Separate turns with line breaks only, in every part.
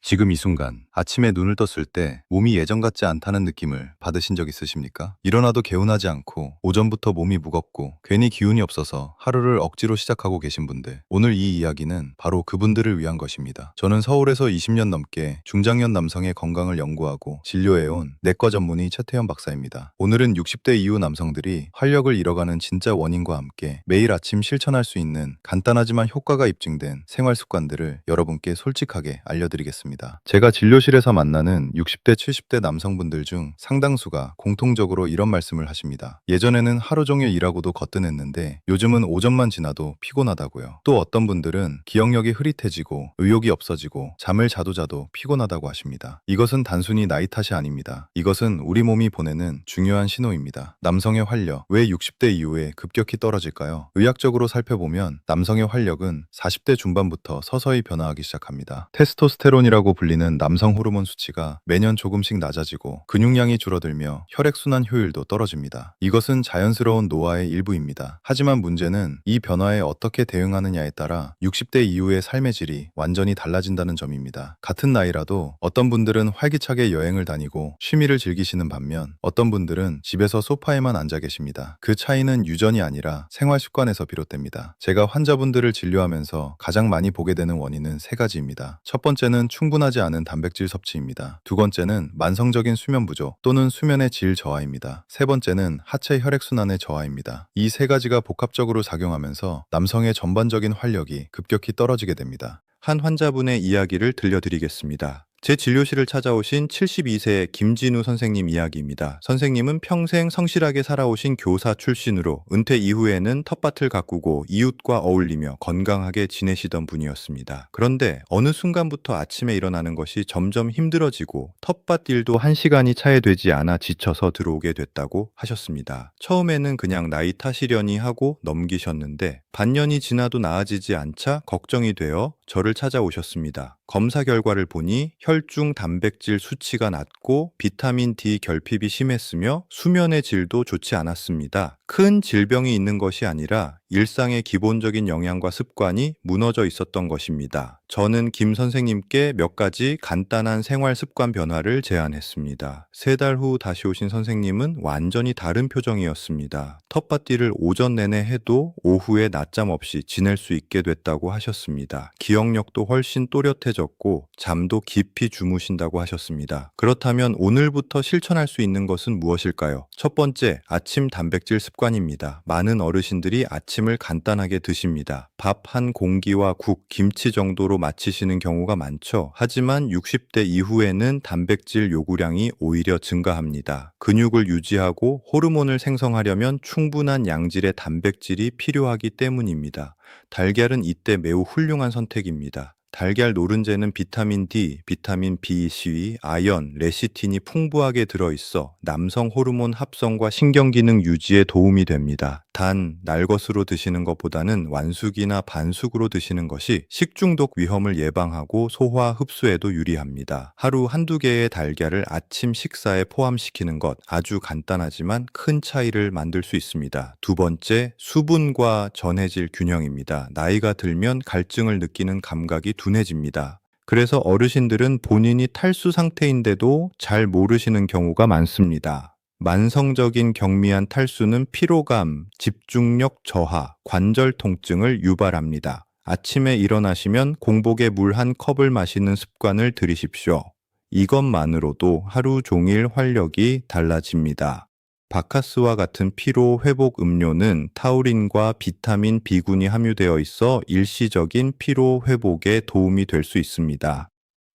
지금 이 순간 아침에 눈을 떴을 때 몸이 예전 같지 않다는 느낌을 받으신 적 있으십니까? 일어나도 개운하지 않고 오전부터 몸이 무겁고 괜히 기운이 없어서 하루를 억지로 시작하고 계신 분들, 오늘 이 이야기는 바로 그분들을 위한 것입니다. 저는 서울에서 20년 넘게 중장년 남성의 건강을 연구하고 진료해온 내과 전문의 최태현 박사입니다. 오늘은 60대 이후 남성들이 활력을 잃어가는 진짜 원인과 함께 매일 아침 실천할 수 있는 간단하지만 효과가 입증된 생활 습관들을 여러분께 솔직하게 알려드리겠습니다. 제가 진료실에서 만나는 60대, 70대 남성분들 중 상당수가 공통적으로 이런 말씀을 하십니다. 예전에는 하루 종일 일하고도 거뜬했는데 요즘은 오전만 지나도 피곤하다고요. 또 어떤 분들은 기억력이 흐릿해지고 의욕이 없어지고 잠을 자도 피곤하다고 하십니다. 이것은 단순히 나이 탓이 아닙니다. 이것은 우리 몸이 보내는 중요한 신호입니다. 남성의 활력, 왜 60대 이후에 급격히 떨어질까요? 의학적으로 살펴보면 남성의 활력은 40대 중반부터 서서히 변화하기 시작합니다. 테스토스테론이라고 불리는 남성 호르몬 수치가 매년 조금씩 낮아지고 근육량이 줄어들며 혈액순환 효율도 떨어집니다. 이것은 자연스러운 노화의 일부입니다. 하지만 문제는 이 변화에 어떻게 대응하느냐에 따라 60대 이후의 삶의 질이 완전히 달라진다는 점입니다. 같은 나이라도 어떤 분들은 활기차게 여행을 다니고 취미를 즐기시는 반면 어떤 분들은 집에서 소파에만 앉아 계십니다. 그 차이는 유전이 아니라 생활 습관에서 비롯됩니다. 제가 환자분들을 진료하면서 가장 많이 보게 되는 원인은 세 가지입니다. 첫 번째는 충분하지 않은 단백질 섭취입니다. 두 번째는 만성적인 수면 부족 또는 수면의 질 저하입니다. 세 번째는 하체 혈액순환의 저하입니다. 이 세 가지가 복합적으로 작용하면서 남성의 전반적인 활력이 급격히 떨어지게 됩니다.
한 환자분의 이야기를 들려드리겠습니다. 제 진료실을 찾아오신 72세 김진우 선생님 이야기입니다. 선생님은 평생 성실하게 살아오신 교사 출신으로 은퇴 이후에는 텃밭을 가꾸고 이웃과 어울리며 건강하게 지내시던 분이었습니다. 그런데 어느 순간부터 아침에 일어나는 것이 점점 힘들어지고 텃밭 일도 1시간이 차에 되지 않아 지쳐서 들어오게 됐다고 하셨습니다. 처음에는 그냥 나이 탓이려니 하고 넘기셨는데 반년이 지나도 나아지지 않자 걱정이 되어 저를 찾아오셨습니다. 검사 결과를 보니 혈중 단백질 수치가 낮고 비타민 D 결핍이 심했으며 수면의 질도 좋지 않았습니다. 큰 질병이 있는 것이 아니라 일상의 기본적인 영양과 습관이 무너져 있었던 것입니다. 저는 김 선생님께 몇 가지 간단한 생활 습관 변화를 제안했습니다. 3달 후 다시 오신 선생님은 완전히 다른 표정이었습니다. 텃밭일을 오전 내내 해도 오후에 낮잠 없이 지낼 수 있게 됐다고 하셨습니다. 기억력도 훨씬 또렷해졌고 잠도 깊이 주무신다고 하셨습니다. 그렇다면 오늘부터 실천할 수 있는 것은 무엇일까요? 첫 번째, 아침 단백질 습관입니다. 많은 어르신들이 아침을 간단하게 드십니다. 밥 한 공기와 국, 김치 정도로 마치시는 경우가 많죠. 하지만 60대 이후에는 단백질 요구량이 오히려 증가합니다. 근육을 유지하고 호르몬을 생성하려면 충분한 양질의 단백질이 필요하기 때문입니다. 달걀은 이때 매우 훌륭한 선택입니다. 달걀 노른자는 비타민 D, 비타민 B, C, 아연, 레시틴이 풍부하게 들어있어 남성 호르몬 합성과 신경기능 유지에 도움이 됩니다. 단, 날것으로 드시는 것보다는 완숙이나 반숙으로 드시는 것이 식중독 위험을 예방하고 소화 흡수에도 유리합니다. 하루 한두 개의 달걀을 아침 식사에 포함시키는 것 아주 간단하지만 큰 차이를 만들 수 있습니다. 두 번째, 수분과 전해질 균형입니다. 나이가 들면 갈증을 느끼는 감각이 둔해집니다. 그래서 어르신들은 본인이 탈수 상태인데도 잘 모르시는 경우가 많습니다. 만성적인 경미한 탈수는 피로감, 집중력 저하, 관절 통증을 유발합니다. 아침에 일어나시면 공복에 물 한 컵을 마시는 습관을 들이십시오. 이것만으로도 하루 종일 활력이 달라집니다. 바카스와 같은 피로 회복 음료는 타우린과 비타민 B군이 함유되어 있어 일시적인 피로 회복에 도움이 될 수 있습니다.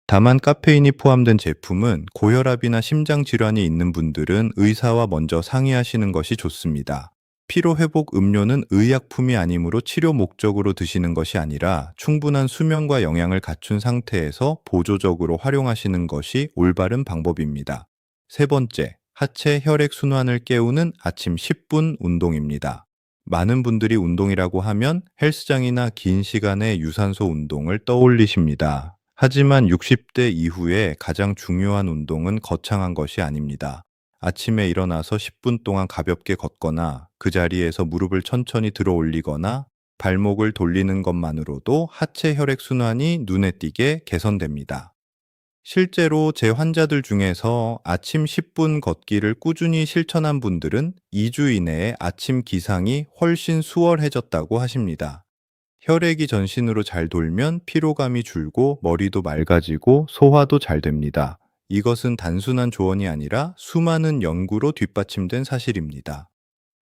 다만 카페인이 포함된 제품은 고혈압이나 심장 질환이 있는 분들은 의사와 먼저 상의하시는 것이 좋습니다. 피로 회복 음료는 의약품이 아니므로 치료 목적으로 드시는 것이 아니라 충분한 수면과 영양을 갖춘 상태에서 보조적으로 활용하시는 것이 올바른 방법입니다. 세 번째, 하체 혈액 순환을 깨우는 아침 10분 운동입니다. 많은 분들이 운동이라고 하면 헬스장이나 긴 시간의 유산소 운동을 떠올리십니다. 하지만 60대 이후에 가장 중요한 운동은 거창한 것이 아닙니다. 아침에 일어나서 10분 동안 가볍게 걷거나 그 자리에서 무릎을 천천히 들어 올리거나 발목을 돌리는 것만으로도 하체 혈액 순환이 눈에 띄게 개선됩니다. 실제로 제 환자들 중에서 아침 10분 걷기를 꾸준히 실천한 분들은 2주 이내에 아침 기상이 훨씬 수월해졌다고 하십니다. 혈액이 전신으로 잘 돌면 피로감이 줄고 머리도 맑아지고 소화도 잘 됩니다. 이것은 단순한 조언이 아니라 수많은 연구로 뒷받침된 사실입니다.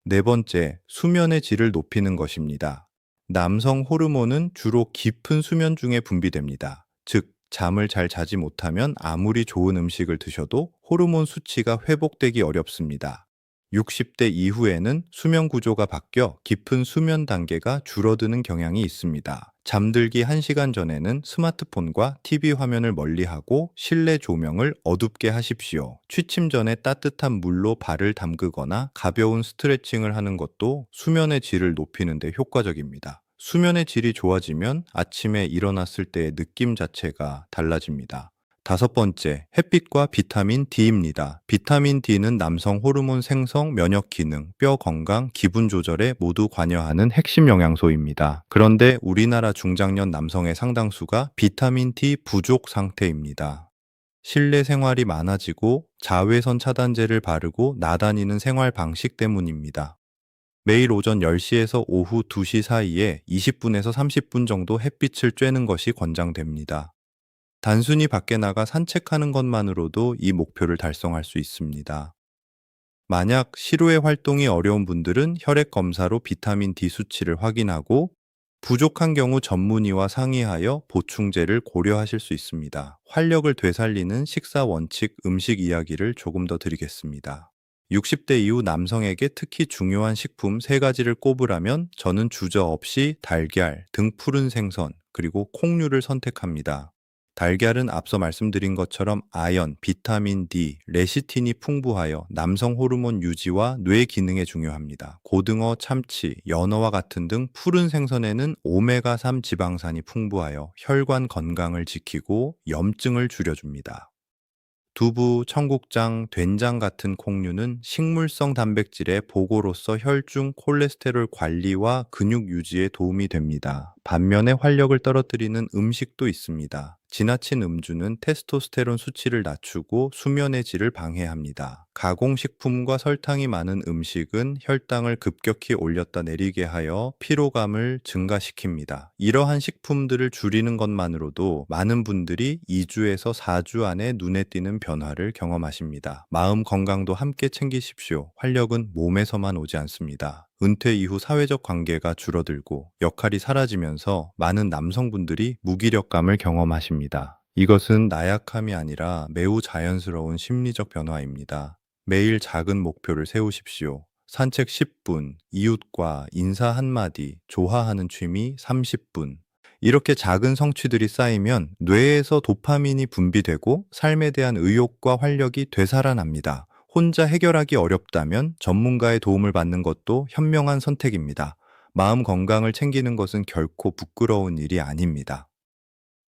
네 번째, 수면의 질을 높이는 것입니다. 남성 호르몬은 주로 깊은 수면 중에 분비됩니다. 즉, 잠을 잘 자지 못하면 아무리 좋은 음식을 드셔도 호르몬 수치가 회복되기 어렵습니다. 60대 이후에는 수면 구조가 바뀌어 깊은 수면 단계가 줄어드는 경향이 있습니다. 잠들기 1시간 전에는 스마트폰과 TV 화면을 멀리하고 실내 조명을 어둡게 하십시오. 취침 전에 따뜻한 물로 발을 담그거나 가벼운 스트레칭을 하는 것도 수면의 질을 높이는 데 효과적입니다. 수면의 질이 좋아지면 아침에 일어났을 때의 느낌 자체가 달라집니다. 다섯 번째, 햇빛과 비타민 D입니다. 비타민 D는 남성 호르몬 생성, 면역 기능, 뼈 건강, 기분 조절에 모두 관여하는 핵심 영양소입니다. 그런데 우리나라 중장년 남성의 상당수가 비타민 D 부족 상태입니다. 실내 생활이 많아지고 자외선 차단제를 바르고 나다니는 생활 방식 때문입니다. 매일 오전 10시에서 오후 2시 사이에 20분에서 30분 정도 햇빛을 쬐는 것이 권장됩니다. 단순히 밖에 나가 산책하는 것만으로도 이 목표를 달성할 수 있습니다. 만약 실외 활동이 어려운 분들은 혈액 검사로 비타민 D 수치를 확인하고 부족한 경우 전문의와 상의하여 보충제를 고려하실 수 있습니다. 활력을 되살리는 식사 원칙, 음식 이야기를 조금 더 드리겠습니다. 60대 이후 남성에게 특히 중요한 식품 3가지를 꼽으라면 저는 주저없이 달걀, 등 푸른 생선, 그리고 콩류를 선택합니다. 달걀은 앞서 말씀드린 것처럼 아연, 비타민 D, 레시틴이 풍부하여 남성 호르몬 유지와 뇌 기능에 중요합니다. 고등어, 참치, 연어와 같은 등 푸른 생선에는 오메가3 지방산이 풍부하여 혈관 건강을 지키고 염증을 줄여줍니다. 두부, 청국장, 된장 같은 콩류는 식물성 단백질의 보고로서 혈중 콜레스테롤 관리와 근육 유지에 도움이 됩니다. 반면에 활력을 떨어뜨리는 음식도 있습니다. 지나친 음주는 테스토스테론 수치를 낮추고 수면의 질을 방해합니다. 가공식품과 설탕이 많은 음식은 혈당을 급격히 올렸다 내리게 하여 피로감을 증가시킵니다. 이러한 식품들을 줄이는 것만으로도 많은 분들이 2주에서 4주 안에 눈에 띄는 변화를 경험하십니다. 마음 건강도 함께 챙기십시오. 활력은 몸에서만 오지 않습니다. 은퇴 이후 사회적 관계가 줄어들고 역할이 사라지면서 많은 남성분들이 무기력감을 경험하십니다. 이것은 나약함이 아니라 매우 자연스러운 심리적 변화입니다. 매일 작은 목표를 세우십시오. 산책 10분, 이웃과 인사 한마디, 좋아하는 취미 30분. 이렇게 작은 성취들이 쌓이면 뇌에서 도파민이 분비되고 삶에 대한 의욕과 활력이 되살아납니다. 혼자 해결하기 어렵다면 전문가의 도움을 받는 것도 현명한 선택입니다. 마음 건강을 챙기는 것은 결코 부끄러운 일이 아닙니다.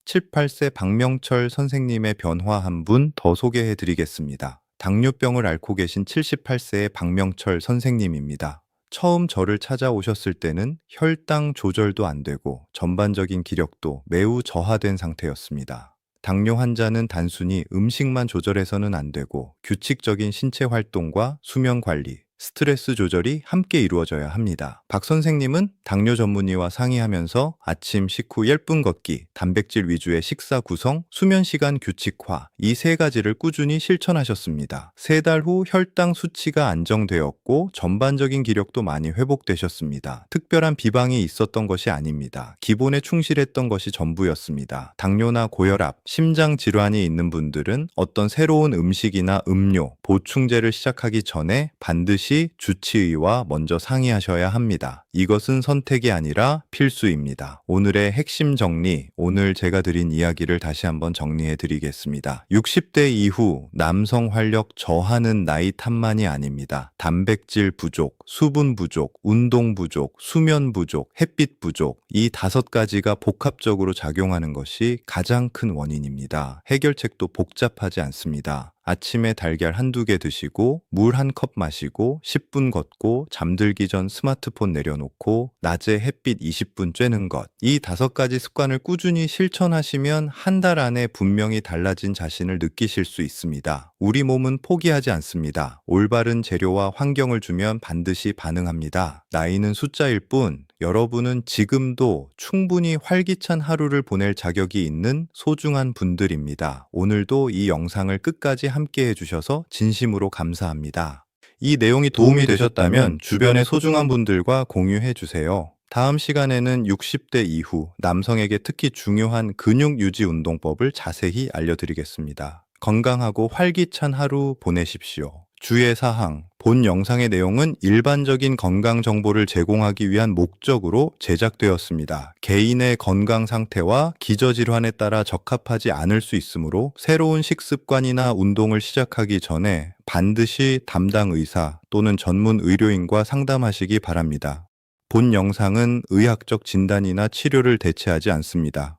7, 8세 박명철 선생님의 변화 한 분 더 소개해 드리겠습니다. 당뇨병을 앓고 계신 78세의 박명철 선생님입니다. 처음 저를 찾아오셨을 때는 혈당 조절도 안 되고 전반적인 기력도 매우 저하된 상태였습니다. 당뇨 환자는 단순히 음식만 조절해서는 안 되고 규칙적인 신체 활동과 수면 관리, 스트레스 조절이 함께 이루어져야 합니다. 박 선생님은 당뇨 전문의와 상의하면서 아침 식후 10분 걷기, 단백질 위주의 식사 구성, 수면 시간 규칙화 이 3가지를 꾸준히 실천하셨습니다. 3달 후 혈당 수치가 안정되었고 전반적인 기력도 많이 회복되셨습니다. 특별한 비방이 있었던 것이 아닙니다. 기본에 충실했던 것이 전부였습니다. 당뇨나 고혈압, 심장 질환이 있는 분들은 어떤 새로운 음식이나 음료, 보충제를 시작하기 전에 반드시 주치의와 먼저 상의하셔야 합니다. 이것은 선택이 아니라 필수입니다. 오늘의 핵심 정리, 오늘 제가 드린 이야기를 다시 한번 정리해 드리겠습니다. 60대 이후 남성 활력 저하는 나이 탓만이 아닙니다. 단백질 부족, 수분 부족, 운동 부족, 수면 부족, 햇빛 부족 이 5가지가 복합적으로 작용하는 것이 가장 큰 원인입니다. 해결책도 복잡하지 않습니다. 아침에 달걀 한두 개 드시고 물 한 컵 마시고 10분 걷고 잠들기 전 스마트폰 내려놓고 낮에 햇빛 20분 쬐는 것. 이 5가지 습관을 꾸준히 실천하시면 한 달 안에 분명히 달라진 자신을 느끼실 수 있습니다. 우리 몸은 포기하지 않습니다. 올바른 재료와 환경을 주면 반드시 반응합니다. 나이는 숫자일 뿐 여러분은 지금도 충분히 활기찬 하루를 보낼 자격이 있는 소중한 분들입니다. 오늘도 이 영상을 끝까지 함께 해주셔서 진심으로 감사합니다. 이 내용이 도움이 되셨다면 주변의 소중한 분들과 공유해 주세요. 다음 시간에는 60대 이후 남성에게 특히 중요한 근육 유지 운동법을 자세히 알려드리겠습니다. 건강하고 활기찬 하루 보내십시오. 주의 사항, 본 영상의 내용은 일반적인 건강 정보를 제공하기 위한 목적으로 제작되었습니다. 개인의 건강 상태와 기저질환에 따라 적합하지 않을 수 있으므로 새로운 식습관이나 운동을 시작하기 전에 반드시 담당 의사 또는 전문 의료인과 상담하시기 바랍니다. 본 영상은 의학적 진단이나 치료를 대체하지 않습니다.